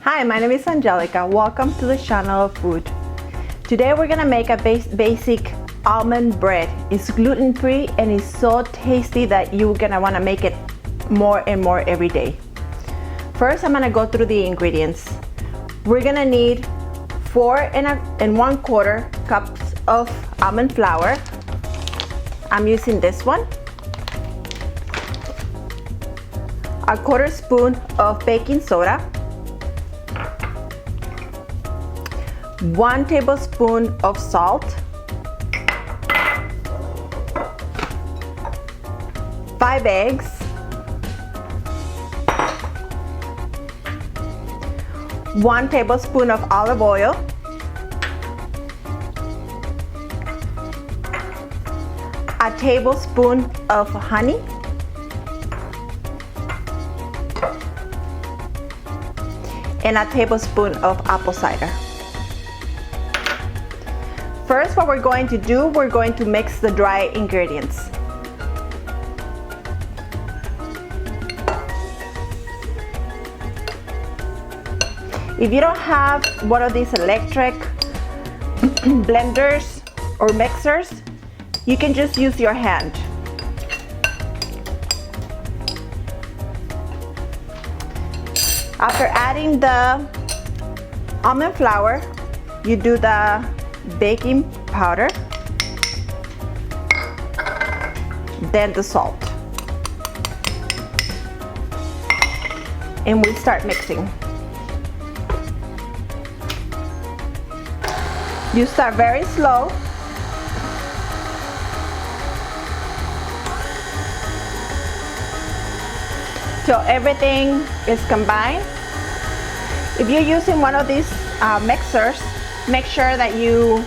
Hi, my name is Angelica. Welcome to the channel of food. Today we're gonna make a basic almond bread. It's gluten-free and it's so tasty that you're gonna wanna make it more and more every day. First, I'm gonna go through the ingredients. We're gonna need 4 1/4 cups of almond flour. I'm using this one. 1/4 spoon of baking soda. 1 tablespoon of salt. 5 eggs. 1 tablespoon of olive oil. A tablespoon of honey. And a tablespoon of apple cider. First, what we're going to do, we're going to mix the dry ingredients. If you don't have one of these electric blenders or mixers, you can just use your hand. After adding the almond flour, you do the baking powder, then the salt, and we start mixing. You start very slow. Till everything is combined. If you're using one of these mixers, make sure that you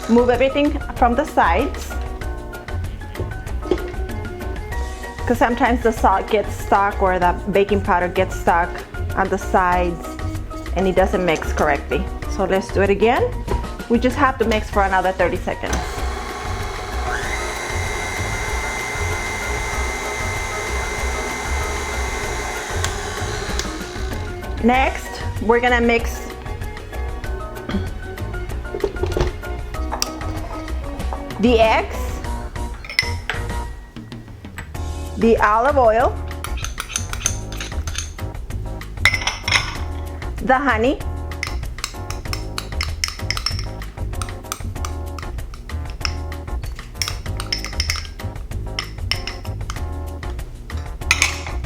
move everything from the sides, because sometimes the salt gets stuck or the baking powder gets stuck on the sides and it doesn't mix correctly. So let's do it again. We just have to mix for another 30 seconds. Next, we're gonna mix the eggs, the olive oil, the honey,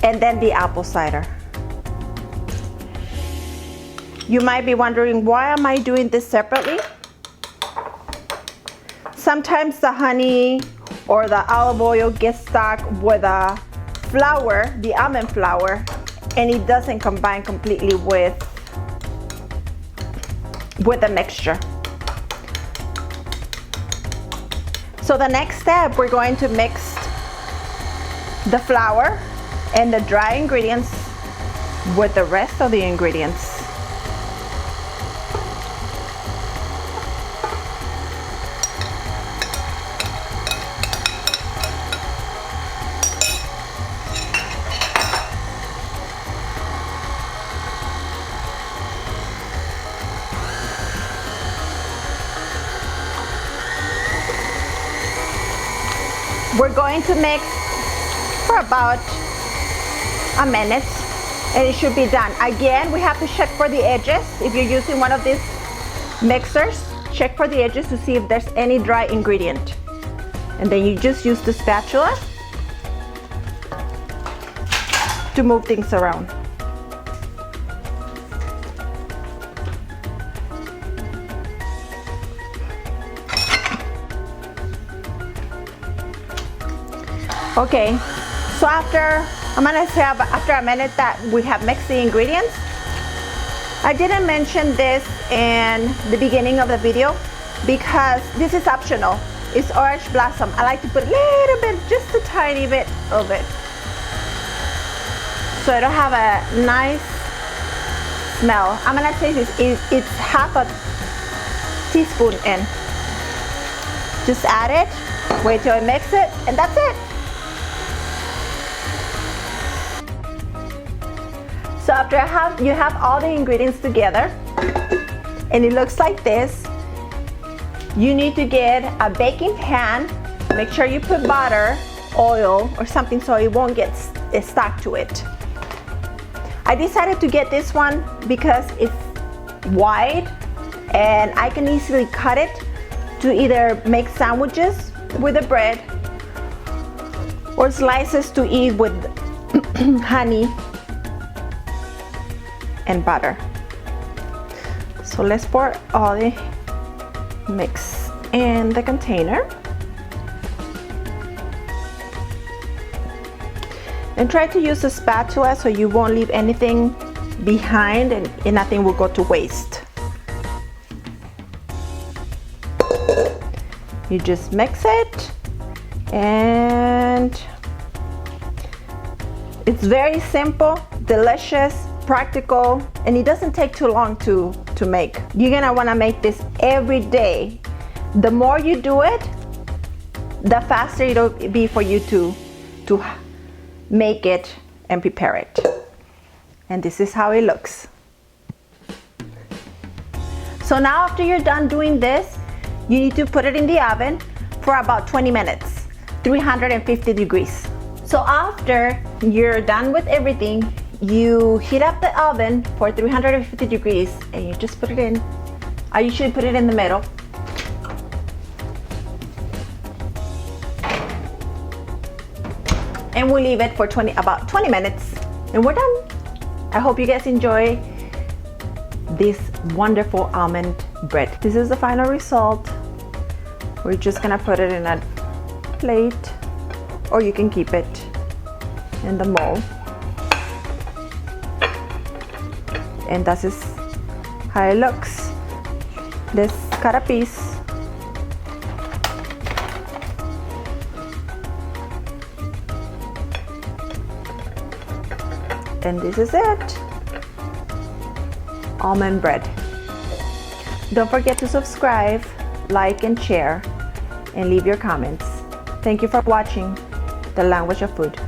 and then the apple cider. You might be wondering, why am I doing this separately? Sometimes the honey or the olive oil gets stuck with the flour, the almond flour, and it doesn't combine completely with the mixture. So the next step, we're going to mix the flour and the dry ingredients with the rest of the ingredients. We're going to mix for about a minute and it should be done. Again, we have to check for the edges. If you're using one of these mixers, check for the edges to see if there's any dry ingredient. And then you just use the spatula to move things around. Okay, so after a minute that we have mixed the ingredients, I didn't mention this in the beginning of the video because this is optional. It's orange blossom. I like to put a little bit, just a tiny bit of it, so it'll have a nice smell. I'm gonna say this, it's half a teaspoon in. Just add it, wait till I mix it, and that's it. So after you have all the ingredients together and it looks like this, you need to get a baking pan. Make sure you put butter, oil, or something so it won't get stuck to it. I decided to get this one because it's wide and I can easily cut it to either make sandwiches with the bread or slices to eat with honey and butter. So let's pour all the mix in the container and try to use a spatula so you won't leave anything behind and nothing will go to waste. You just mix it and it's very simple, delicious, practical, and it doesn't take too long to make. You're gonna wanna make this every day. The more you do it, the faster it'll be for you to make it and prepare it. And this is how it looks. So now after you're done doing this, you need to put it in the oven for about 20 minutes, 350 degrees. So after you're done with everything, you heat up the oven for 350 degrees and you just put it in. I usually put it in the middle. And we'll leave it for about 20 minutes and we're done. I hope you guys enjoy this wonderful almond bread. This is the final result. We're just gonna put it in a plate or you can keep it in the mold. And this is how it looks. Let's cut a piece. And this is it. Almond bread. Don't forget to subscribe, like and share, and leave your comments. Thank you for watching The Language of Food.